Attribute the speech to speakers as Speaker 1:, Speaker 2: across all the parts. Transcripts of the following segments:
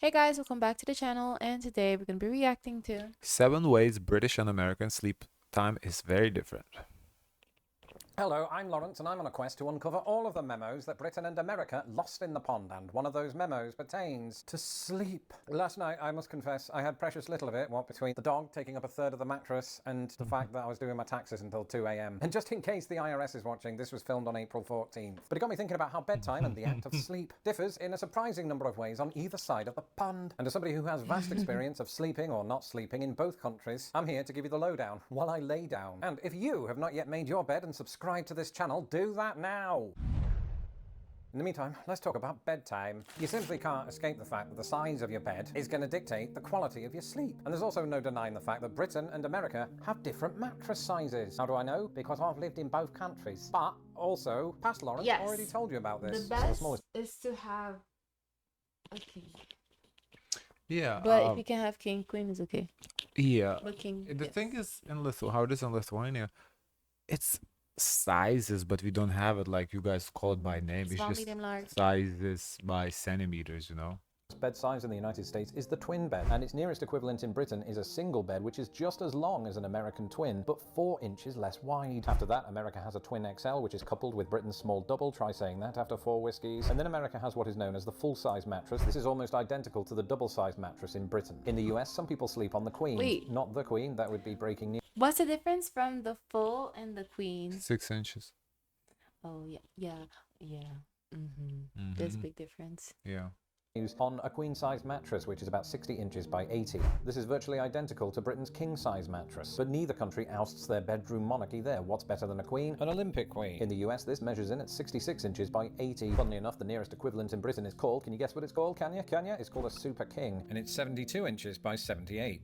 Speaker 1: Hey guys, welcome back to the channel, and today we're going to be reacting to
Speaker 2: 7 ways British and American sleep time is very different.
Speaker 3: Hello, I'm Lawrence, and I'm on a quest to uncover all of the memos that Britain and America lost in the pond, and one of those memos pertains to sleep. Last night, I must confess, I had precious little of it, what between the dog taking up a third of the mattress and the fact that I was doing my taxes until 2 a.m. And just in case the IRS is watching, this was filmed on April 14th. But it got me thinking about how bedtime and the act of sleep differs in a surprising number of ways on either side of the pond. And as somebody who has vast experience of sleeping or not sleeping in both countries, I'm here to give you the lowdown while I lay down. And if you have not yet made your bed and subscribed to this channel, do that now. In the meantime, let's talk about bedtime. You simply can't escape the fact that the size of your bed is going to dictate the quality of your sleep. And there's also no denying the fact that Britain and America have different mattress sizes. How do I know? Because I've lived in both countries. But also, past Lawrence already told you about this.
Speaker 1: the best is to have a king.
Speaker 2: Yeah,
Speaker 1: But if you can have king, queen is okay.
Speaker 2: yeah.
Speaker 1: But king,
Speaker 2: The thing is, in how it is in Lithuania, it's sizes, but we don't have it like you guys call it by name.
Speaker 1: Small,
Speaker 2: It's
Speaker 1: medium, large.
Speaker 2: just sizes by centimeters, you know?
Speaker 3: Bed size in the United States is the twin bed, and its nearest equivalent in Britain is a single bed, which is just as long as an American twin, but 4 inches less wide. After that, America has a twin XL, which is coupled with Britain's small double. Try saying that after 4 whiskeys. And then America has what is known as the full-size mattress. This is almost identical to the double-size mattress in Britain. In the US, some people sleep on the queen.
Speaker 1: Wait.
Speaker 3: Not the queen, that would be breaking news.
Speaker 1: What's the difference from the full and the queen?
Speaker 2: 6 inches.
Speaker 1: Oh, yeah. There's a big difference.
Speaker 2: Yeah.
Speaker 3: On a queen-size mattress, which is about 60 inches by 80. This is virtually identical to Britain's king-size mattress, but neither country ousts their bedroom monarchy there. What's better than a queen? An Olympic queen. In the US, this measures in at 66 inches by 80. Funnily enough, the nearest equivalent in Britain is called, can you guess what it's called, can you? It's called a super king, and it's 72 inches by 78.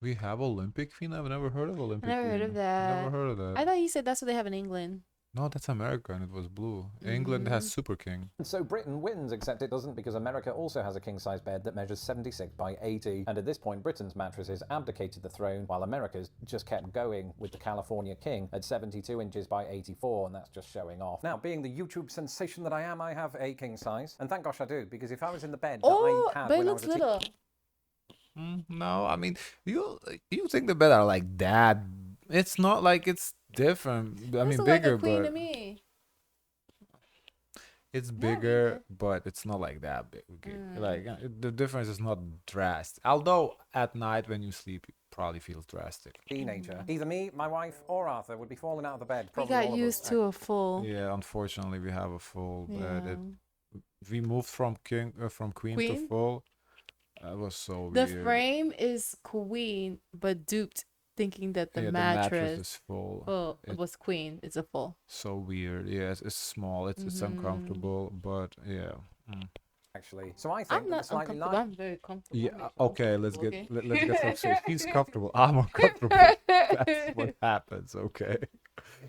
Speaker 2: We have Olympic queen? I've never heard of Olympic
Speaker 1: I never heard
Speaker 2: queen.
Speaker 1: of that.
Speaker 2: Never heard of that.
Speaker 1: I thought you said that's what they have in England.
Speaker 2: No, that's America and it was blue. England has Super King.
Speaker 3: And so Britain wins, except it doesn't, because America also has a king-size bed that measures 76 by 80. And at this point, Britain's mattresses abdicated the throne, while America's just kept going with the California king at 72 inches by 84, and that's just showing off. Now, being the YouTube sensation that I am, I have a king-size, and thank gosh I do, because if I was in the bed that I had
Speaker 1: but it
Speaker 3: when
Speaker 1: looks
Speaker 3: I was a
Speaker 1: little.
Speaker 2: No, I mean, you think the bed are like that. It's not like it's different. I mean,
Speaker 1: This looks
Speaker 2: bigger,
Speaker 1: like a queen
Speaker 2: but
Speaker 1: to me.
Speaker 2: it's
Speaker 1: Not
Speaker 2: bigger,
Speaker 1: bigger.
Speaker 2: but it's not like that big. Okay? Like the difference is not drastic. Although at night when you sleep, it probably feels drastic.
Speaker 3: teenager. Either me, my wife, or Arthur would be falling out of the bed.
Speaker 1: We
Speaker 3: Probably all
Speaker 1: got
Speaker 3: of
Speaker 1: used
Speaker 3: us.
Speaker 1: to a full.
Speaker 2: Yeah, unfortunately, we have a full bed.
Speaker 1: Yeah.
Speaker 2: We moved from queen to
Speaker 1: Queen?
Speaker 2: full. It was so
Speaker 1: The
Speaker 2: weird.
Speaker 1: frame is queen, but duped thinking that the
Speaker 2: Yeah,
Speaker 1: mattress
Speaker 2: is full.
Speaker 1: it was queen. It's a full.
Speaker 2: So weird. Yeah, it's small. It's uncomfortable, but yeah.
Speaker 3: Actually, so I think
Speaker 1: I'm
Speaker 3: that
Speaker 1: not
Speaker 3: the slightly
Speaker 1: uncomfortable. I'm very comfortable.
Speaker 2: Yeah,
Speaker 1: I'm very
Speaker 2: okay, let's
Speaker 1: comfortable,
Speaker 2: get
Speaker 1: okay?
Speaker 2: let's get some serious. He's comfortable. I'm uncomfortable. That's what happens, okay?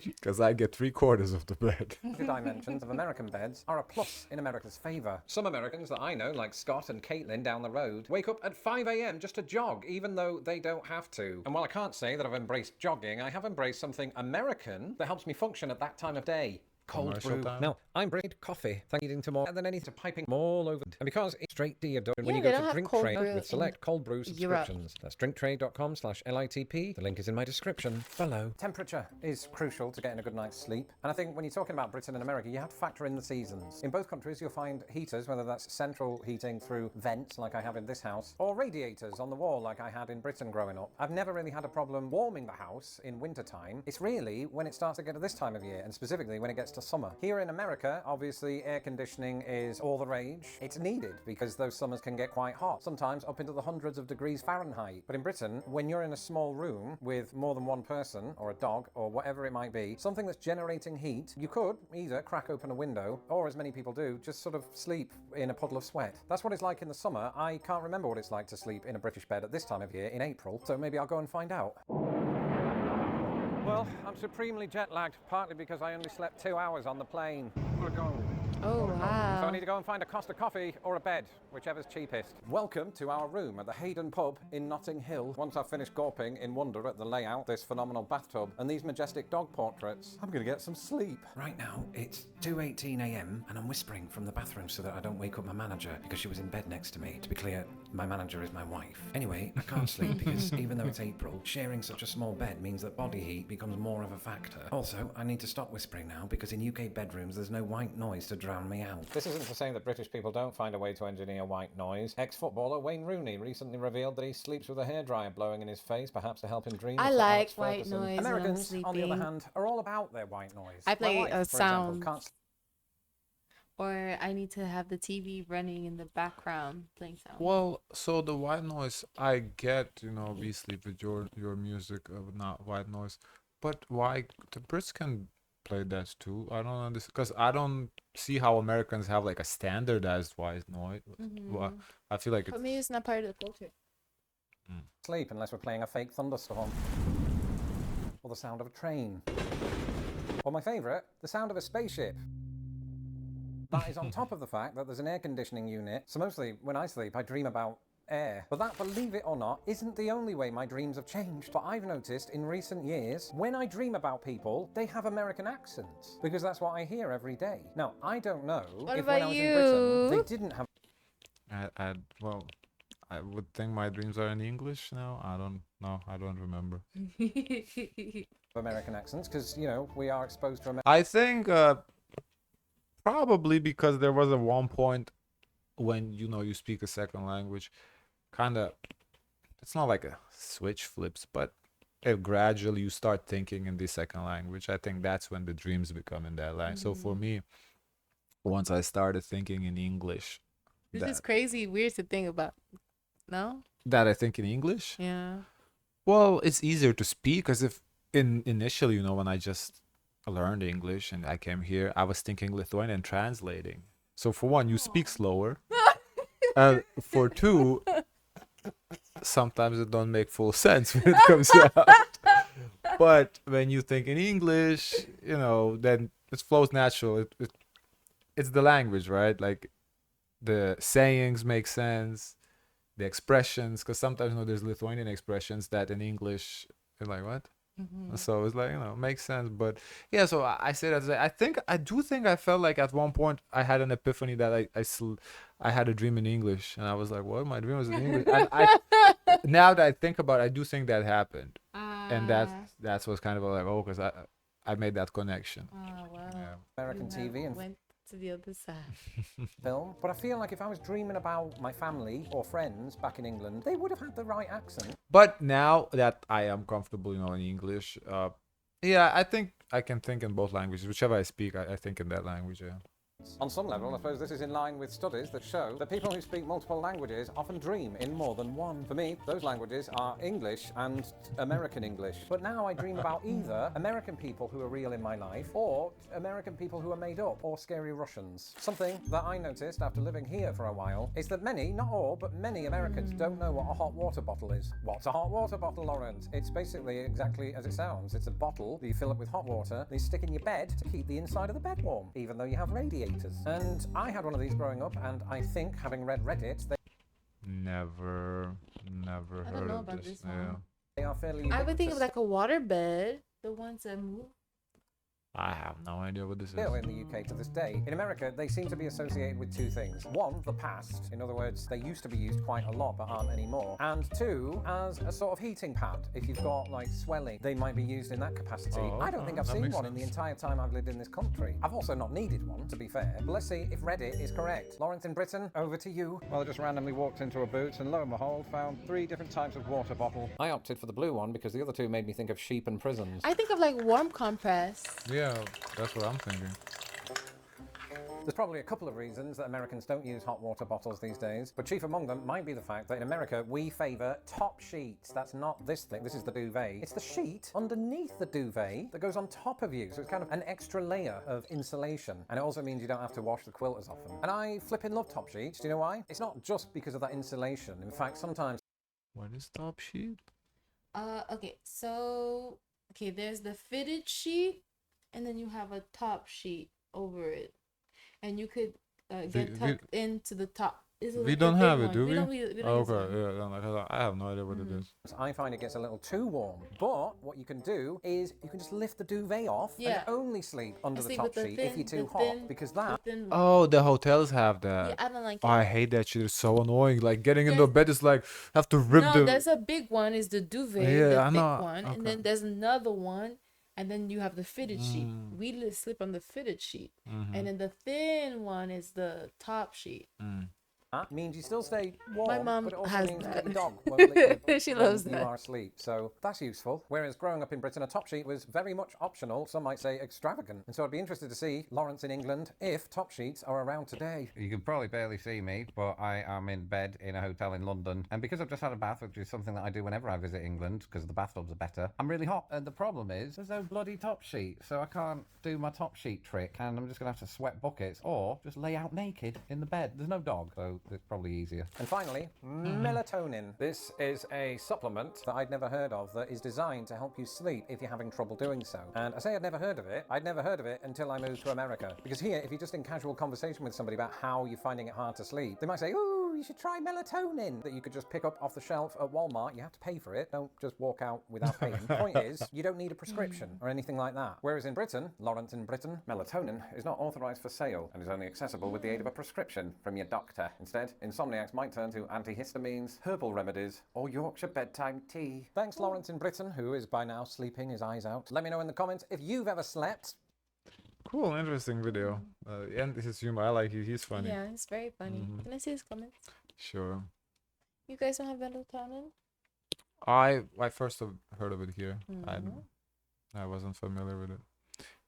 Speaker 2: Because I get 3/4 of the bed.
Speaker 3: The dimensions of American beds are a plus in America's favor. Some Americans that I know, like Scott and Caitlin down the road, wake up at 5 a.m. just to jog, even though they don't have to. And while I can't say that I've embraced jogging, I have embraced something American that helps me function at that time of day. Cold
Speaker 2: Commercial
Speaker 3: brew.
Speaker 2: time?
Speaker 3: Now, I'm brewed coffee, thank you to more than anything to piping all over. And because it's straight to your door, when
Speaker 1: Yeah,
Speaker 3: you
Speaker 1: they
Speaker 3: go
Speaker 1: don't
Speaker 3: to
Speaker 1: have
Speaker 3: Drink
Speaker 1: cold
Speaker 3: Trade
Speaker 1: brew
Speaker 3: with select cold brew
Speaker 1: Europe.
Speaker 3: subscriptions. That's drinktrade.com/LITP. The link is in my description below. Temperature is crucial to getting a good night's sleep. And I think when you're talking about Britain and America, you have to factor in the seasons. In both countries, you'll find heaters, whether that's central heating through vents like I have in this house, or radiators on the wall like I had in Britain growing up. I've never really had a problem warming the house in wintertime. It's really when it starts to get to this time of year, and specifically when it gets to summer. Here in America, obviously air conditioning is all the rage. It's needed because those summers can get quite hot, sometimes up into the hundreds of degrees Fahrenheit. But in Britain, when you're in a small room with more than one person or a dog or whatever it might be, something that's generating heat, you could either crack open a window or, as many people do, just sort of sleep in a puddle of sweat. That's what it's like in the summer. I can't remember what it's like to sleep in a British bed at this time of year in April, so maybe I'll go and find out. Well, I'm supremely jet lagged, partly because I only slept 2 hours on the plane. We're going.
Speaker 1: Oh,
Speaker 3: So I
Speaker 1: wow.
Speaker 3: need to go and find a Costa coffee or a bed, whichever's cheapest. Welcome to our room at the Hayden pub in Notting Hill. Once I've finished gawping in wonder at the layout, this phenomenal bathtub, and these majestic dog portraits, I'm gonna get some sleep. Right now, it's 2:18 a.m. and I'm whispering from the bathroom so that I don't wake up my manager because she was in bed next to me. To be clear, my manager is my wife. Anyway, I can't sleep because even though it's April, sharing such a small bed means that body heat becomes more of a factor. Also, I need to stop whispering now because in UK bedrooms there's no white noise to drown me out. This isn't to say that British people don't find a way to engineer white noise. Ex-footballer Wayne Rooney recently revealed that he sleeps with a hairdryer blowing in his face, perhaps to help him dream
Speaker 1: I
Speaker 3: of Sir
Speaker 1: like
Speaker 3: Alex
Speaker 1: white
Speaker 3: Ferguson.
Speaker 1: noise when I'm
Speaker 3: Americans, on the other
Speaker 1: sleeping.
Speaker 3: hand, are all about their white noise.
Speaker 1: I play
Speaker 3: My wife,
Speaker 1: a
Speaker 3: for example,
Speaker 1: sound.
Speaker 3: can't
Speaker 1: Or I need to have the TV running in the background playing sound.
Speaker 2: Well, so the white noise, I get, we sleep with your music of not white noise, but why the Brits can play that too? I don't understand because I don't see how Americans have like a standardized white noise. Why? I feel like
Speaker 1: But
Speaker 2: it's
Speaker 1: maybe it's not part of the culture.
Speaker 3: sleep unless we're playing a fake thunderstorm. Or the sound of a train. Or my favourite, the sound of a spaceship. That is on top of the fact that there's an air conditioning unit, so mostly when I sleep I dream about air. But that, believe it or not, isn't the only way my dreams have changed. But I've noticed in recent years, when I dream about people, they have American accents. Because that's what I hear every day. Now, I don't know
Speaker 1: What
Speaker 3: if when I
Speaker 1: about
Speaker 3: was in Britain,
Speaker 1: you?
Speaker 3: they didn't have
Speaker 2: well, I would think my dreams are in English now. I don't know. I don't remember.
Speaker 3: American accents, because, we are exposed to
Speaker 2: I think probably because there was a one point when you speak a second language, kind of it's not like a switch flips, but if gradually you start thinking in the second language, I think that's when the dreams become in that language. So for me, once I started thinking in English,
Speaker 1: This
Speaker 2: that
Speaker 1: is crazy weird to think about. No?
Speaker 2: that I think in English,
Speaker 1: Yeah.
Speaker 2: well, it's easier to speak because if initially, when I just learned English and I came here, I was thinking Lithuanian translating. So for one, you speak slower. For two, sometimes it don't make full sense when it comes out. But when you think in English, then it flows natural. It's the language, right? Like the sayings make sense, the expressions, because sometimes there's Lithuanian expressions that in English you're like, what? So it's like, makes sense. But yeah, so I say that I do think I felt like at one point I had an epiphany that I had a dream in English, and I was like, what? My dream was in English. And now that I think about it, I do think that happened, and that's what's kind of like, oh, because I made that connection.
Speaker 1: Oh, wow.
Speaker 2: Yeah.
Speaker 3: American TV and
Speaker 1: went to the other side.
Speaker 3: film. But I feel like if I was dreaming about my family or friends back in England, they would have had the right accent.
Speaker 2: But now that I am comfortable, in English, yeah, I think I can think in both languages. Whichever I speak, I think in that language, yeah.
Speaker 3: On some level, I suppose this is in line with studies that show that people who speak multiple languages often dream in more than one. For me, those languages are English and American English. But now I dream about either American people who are real in my life or American people who are made up or scary Russians. Something that I noticed after living here for a while is that many, not all, but many Americans don't know what a hot water bottle is. What's a hot water bottle, Lawrence? It's basically exactly as it sounds. It's a bottle that you fill up with hot water, that you stick in your bed to keep the inside of the bed warm, even though you have radiators. And I had one of these growing up, and I think, having read Reddit,
Speaker 2: Never
Speaker 1: I don't
Speaker 2: heard
Speaker 1: know
Speaker 2: of
Speaker 1: about
Speaker 2: this.
Speaker 1: this
Speaker 2: Yeah.
Speaker 1: one.
Speaker 3: they are fairly
Speaker 1: I would think of
Speaker 3: ubiquitous
Speaker 1: like a water bed, the ones that move.
Speaker 2: I have no idea what this is.
Speaker 3: still in the UK to this day. In America, they seem to be associated with two things. One, the past. In other words, they used to be used quite a lot, but aren't anymore. And two, as a sort of heating pad. If you've got like swelling, they might be used in that capacity.
Speaker 2: Oh,
Speaker 3: I don't think I've
Speaker 2: that
Speaker 3: seen
Speaker 2: makes
Speaker 3: one in the
Speaker 2: sense.
Speaker 3: entire time I've lived in this country. I've also not needed one, to be fair. But let's see if Reddit is correct. Lawrence in Britain, over to you. Well, I just randomly walked into a Boots and lo and behold, found 3 different types of water bottle. I opted for the blue one because the other two made me think of sheep and prisons.
Speaker 1: I think of like warm compress.
Speaker 2: Yeah, that's what I'm thinking.
Speaker 3: There's probably a couple of reasons that Americans don't use hot water bottles these days, but chief among them might be the fact that in America we favour top sheets. That's not this thing, this is the duvet. It's the sheet underneath the duvet that goes on top of you, so it's kind of an extra layer of insulation. And it also means you don't have to wash the quilt as often. And I flipping love top sheets, do you know why? It's not just because of that insulation. In fact, sometimes
Speaker 2: What is top sheet?
Speaker 1: Okay, there's the fitted sheet, and then you have a top sheet over it. and you could
Speaker 2: We-
Speaker 1: get
Speaker 2: we-
Speaker 1: tucked into the top. This is
Speaker 2: We
Speaker 1: like the
Speaker 2: don't
Speaker 1: big
Speaker 2: have it,
Speaker 1: one.
Speaker 2: do we?
Speaker 1: We don't use
Speaker 2: Okay,
Speaker 1: one.
Speaker 2: yeah, then, like, I have no idea what it is.
Speaker 3: I find it gets a little too warm. But what you can do is you can just lift the duvet off
Speaker 1: Yeah.
Speaker 3: and only sleep under the
Speaker 1: sleep
Speaker 3: top
Speaker 1: with the
Speaker 3: sheet if
Speaker 1: thin-
Speaker 3: you're too
Speaker 1: the
Speaker 3: hot.
Speaker 1: thin-
Speaker 3: Because
Speaker 1: the
Speaker 3: that
Speaker 1: thin one.
Speaker 2: Oh, the hotels have that.
Speaker 1: Yeah, I don't like
Speaker 2: Oh,
Speaker 1: it.
Speaker 2: I hate that shit. It's so annoying. Like getting into
Speaker 1: There's-
Speaker 2: bed is like have to rip
Speaker 1: No,
Speaker 2: the.
Speaker 1: there's a big one. Is the duvet,
Speaker 2: Yeah,
Speaker 1: the
Speaker 2: I
Speaker 1: thick
Speaker 2: know.
Speaker 1: one,
Speaker 2: Okay.
Speaker 1: and then there's another one, and then you have the fitted sheet.
Speaker 2: Mm.
Speaker 1: We sleep on the fitted sheet,
Speaker 2: Mhm.
Speaker 1: and then the thin one is the top sheet.
Speaker 2: Mm.
Speaker 3: that means you still stay warm,
Speaker 1: My mom
Speaker 3: but it also
Speaker 1: has
Speaker 3: means
Speaker 1: that.
Speaker 3: that your dog won't lick you
Speaker 1: She
Speaker 3: when
Speaker 1: loves
Speaker 3: you
Speaker 1: that.
Speaker 3: are asleep. So that's useful. Whereas growing up in Britain, a top sheet was very much optional. Some might say extravagant. And so I'd be interested to see Lawrence in England if top sheets are around today.
Speaker 4: You can probably barely see me, but I am in bed in a hotel in London. And because I've just had a bath, which is something that I do whenever I visit England, because the bathtubs are better, I'm really hot. And the problem is, there's no bloody top sheet, so I can't do my top sheet trick. And I'm just going to have to sweat buckets or just lay out naked in the bed. There's no dog, so it's probably easier.
Speaker 3: And finally, melatonin. This is a supplement that I'd never heard of that is designed to help you sleep if you're having trouble doing so. And I say I'd never heard of it. I'd never heard of it until I moved to America. Because here, if you're just in casual conversation with somebody about how you're finding it hard to sleep, they might say, "Ooh, you should try melatonin," that you could just pick up off the shelf at Walmart. You have to pay for it. Don't just walk out without paying. The point is, you don't need a prescription or anything like that. Whereas in Britain, Lawrence in Britain, melatonin is not authorised for sale and is only accessible with the aid of a prescription from your doctor. Instead, insomniacs might turn to antihistamines, herbal remedies, or Yorkshire bedtime tea. Thanks, Lawrence in Britain, who is by now sleeping his eyes out. Let me know in the comments if you've ever slept.
Speaker 2: Cool, interesting video. And this is humor. I like it. He's funny.
Speaker 1: Yeah, it's very funny.
Speaker 2: Mhm.
Speaker 1: Can I see his comments?
Speaker 2: Sure.
Speaker 1: You guys don't have melatonin?
Speaker 2: I first have heard of it here.
Speaker 1: Mhm.
Speaker 2: I wasn't familiar with it.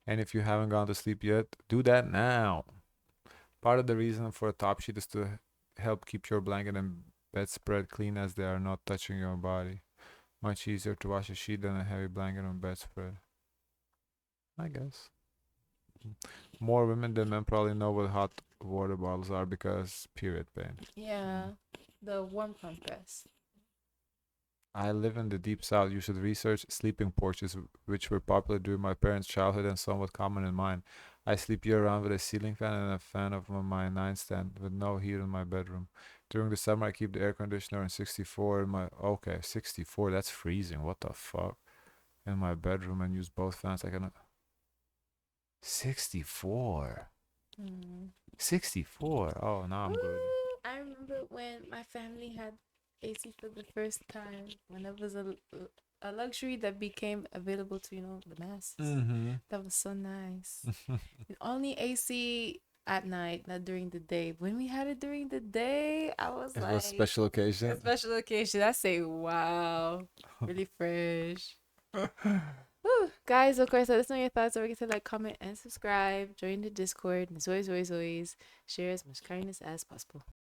Speaker 2: And if you haven't gone to sleep yet, do that now. Part of the reason for a top sheet is to help keep your blanket and bedspread clean as they are not touching your body. Much easier to wash a sheet than a heavy blanket or bedspread. I guess. More women than men probably know what hot water bottles are because period pain.
Speaker 1: Yeah, the warm compress.
Speaker 2: I live in the deep south. You should research sleeping porches, which were popular during my parents' childhood and somewhat common in mine. I sleep year round with a ceiling fan and a fan of my nightstand with no heat in my bedroom. During the summer, I keep the air conditioner in 64 in my. Okay, 64, that's freezing. What the fuck? In my bedroom and use both fans. I can. 64. 64. Oh, now I'm good.
Speaker 1: I remember when my family had AC for the first time, when it was a luxury that became available to, the masses.
Speaker 2: Mm-hmm.
Speaker 1: That was so nice. Only AC at night, not during the day. When we had it during the day, I was
Speaker 2: It
Speaker 1: like,
Speaker 2: was special
Speaker 1: a
Speaker 2: occasion.
Speaker 1: special occasion. I say, wow, really fresh. Whew. Guys, of course, let us know your thoughts. Don't forget to like, comment, and subscribe. Join the Discord. And as always, share as much kindness as possible.